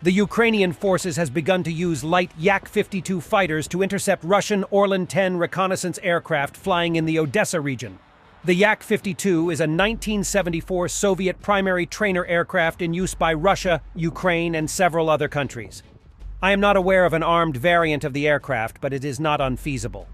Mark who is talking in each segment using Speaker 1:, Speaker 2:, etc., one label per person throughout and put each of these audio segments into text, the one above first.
Speaker 1: The Ukrainian forces has begun to use light Yak-52 fighters to intercept Russian Orlan-10 reconnaissance aircraft flying in the Odessa region. The Yak-52 is a 1974 Soviet primary trainer aircraft in use by Russia, Ukraine, and several other countries. I am not aware of an armed variant of the aircraft, but it is not unfeasible.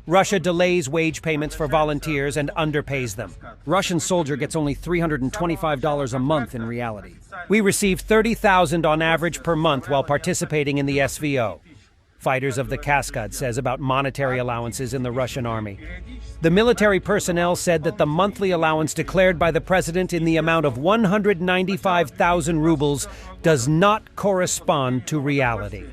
Speaker 1: Russia delays wage payments for volunteers and underpays them. Russian soldier gets only $325 a month in reality. We receive $30,000 on average per month while participating in the SVO. Fighters of the Cascade says about monetary allowances in the Russian army. The military personnel said that the monthly allowance declared by the president in the amount of 195,000 rubles does not correspond to reality.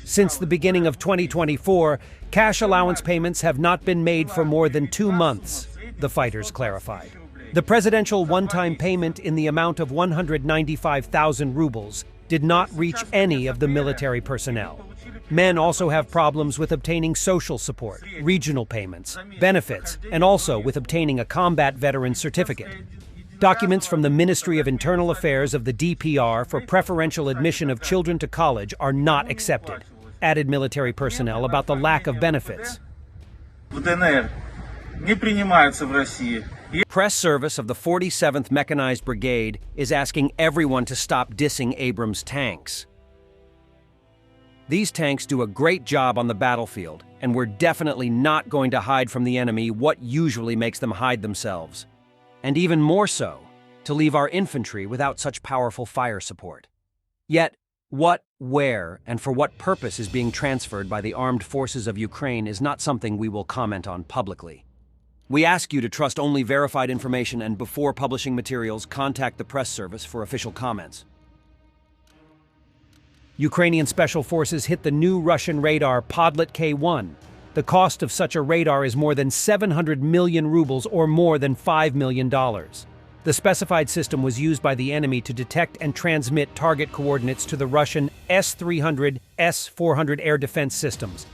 Speaker 1: Since the beginning of 2024, cash allowance payments have not been made for more than 2 months, the fighters clarified. The presidential one-time payment in the amount of 195,000 rubles did not reach any of the military personnel. Men also have problems with obtaining social support, regional payments, benefits, and also with obtaining a combat veteran certificate. Documents from the Ministry of Internal Affairs of the DPR for preferential admission of children to college are not accepted, added military personnel about the lack of benefits. Press service of the 47th Mechanized Brigade is asking everyone to stop dissing Abrams tanks. These tanks do a great job on the battlefield, and we're definitely not going to hide from the enemy what usually makes them hide themselves. And even more so, to leave our infantry without such powerful fire support. Yet, what, where, and for what purpose is being transferred by the armed forces of Ukraine is not something we will comment on publicly. We ask you to trust only verified information and before publishing materials, contact the press service for official comments. Ukrainian special forces hit the new Russian radar Podlet K1. The cost of such a radar is more than 700 million rubles or more than $5 million. The specified system was used by the enemy to detect and transmit target coordinates to the Russian S-300, S-400 air defense systems.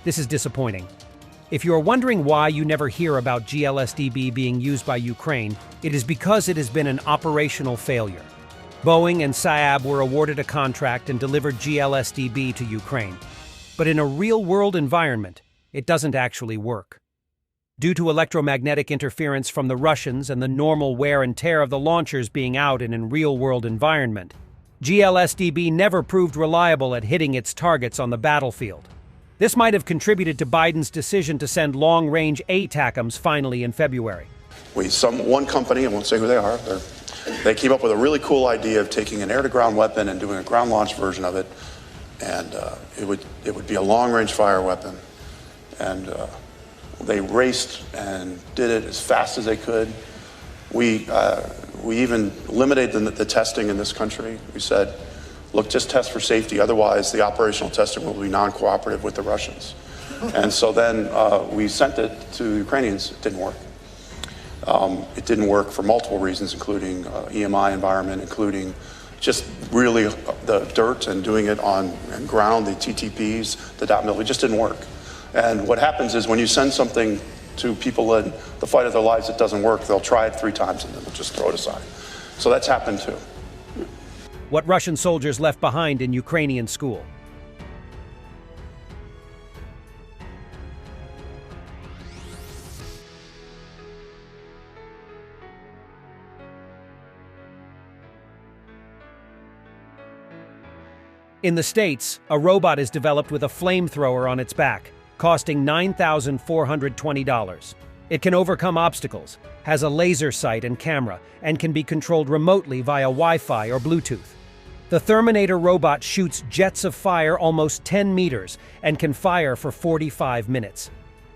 Speaker 1: This is disappointing. If you are wondering why you never hear about GLSDB being used by Ukraine, it is because it has been an operational failure. Boeing and Saab were awarded a contract and delivered GLSDB to Ukraine. But in a real-world environment, it doesn't actually work. Due to electromagnetic interference from the Russians and the normal wear and tear of the launchers being out in a real-world environment, GLSDB never proved reliable at hitting its targets on the battlefield. This might have contributed to Biden's decision to send long-range ATACMs finally in February.
Speaker 2: One company, I won't say who they are, they came up with a really cool idea of taking an air-to-ground weapon and doing a ground-launched version of it, and it would be a long-range fire weapon. And they raced and did it as fast as they could. We even limited the testing in this country. We said, look, just test for safety. Otherwise, the operational testing will be non-cooperative with the Russians. And so then we sent it to the Ukrainians. It didn't work. It didn't work for multiple reasons, including EMI environment, including just really the dirt and doing it on ground, the TTPs, the dot mil. It just didn't work. And what happens is when you send something to people in the fight of their lives that doesn't work, they'll try it 3 times and then they'll just throw it aside. So that's happened too.
Speaker 1: What Russian soldiers left behind in Ukrainian school. In the States, a robot is developed with a flamethrower on its back, costing $9,420. It can overcome obstacles, has a laser sight and camera, and can be controlled remotely via Wi-Fi or Bluetooth. The Terminator robot shoots jets of fire almost 10 meters and can fire for 45 minutes.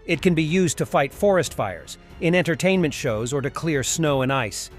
Speaker 1: It can be used to fight forest fires, in entertainment shows, or to clear snow and ice.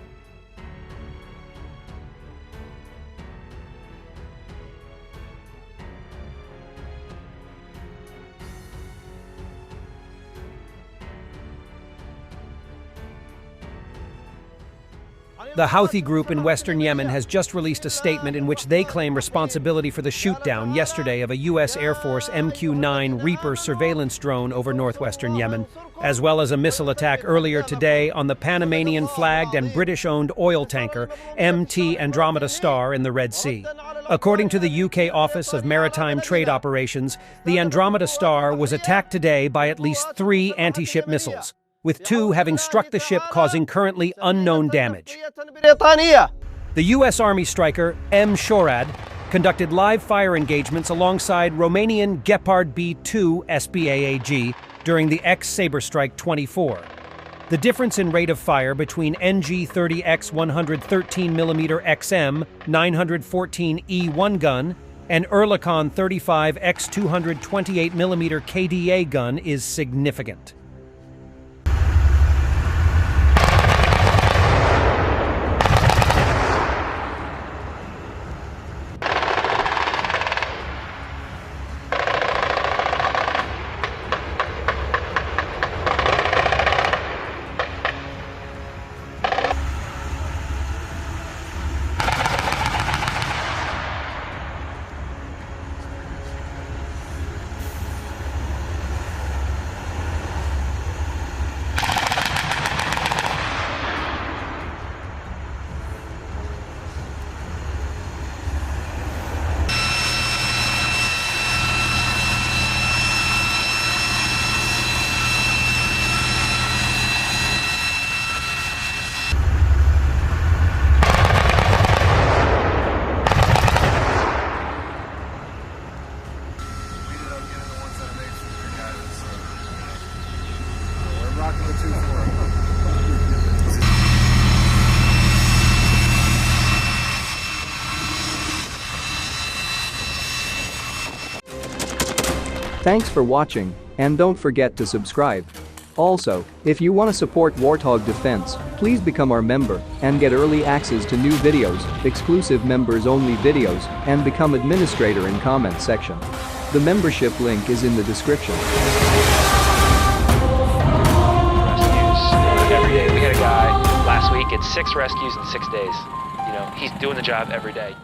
Speaker 1: The Houthi group in western Yemen has just released a statement in which they claim responsibility for the shoot-down yesterday of a U.S. Air Force MQ-9 Reaper surveillance drone over northwestern Yemen, as well as a missile attack earlier today on the Panamanian-flagged and British-owned oil tanker MT Andromeda Star in the Red Sea. According to the UK Office of Maritime Trade Operations, the Andromeda Star was attacked today by at least 3 anti-ship missiles, with 2 having struck the ship, causing currently unknown damage. The U.S. Army Striker M. Shorad conducted live fire engagements alongside Romanian Gepard B-2 SBAAG during the X-Sabre Strike 24. The difference in rate of fire between NG-30X 113mm XM 914E1 gun and Oerlikon 35X 228mm KDA gun is significant.
Speaker 3: Thanks for watching, and don't forget to subscribe. Also, if you want to support Warthog Defense, please become our member and get early access to new videos, exclusive members-only videos, and become administrator in comment section. The membership link is in the description.
Speaker 4: Rescues every day. We had a guy last week, it's 6 rescues in 6 days. You know, he's doing the job every day.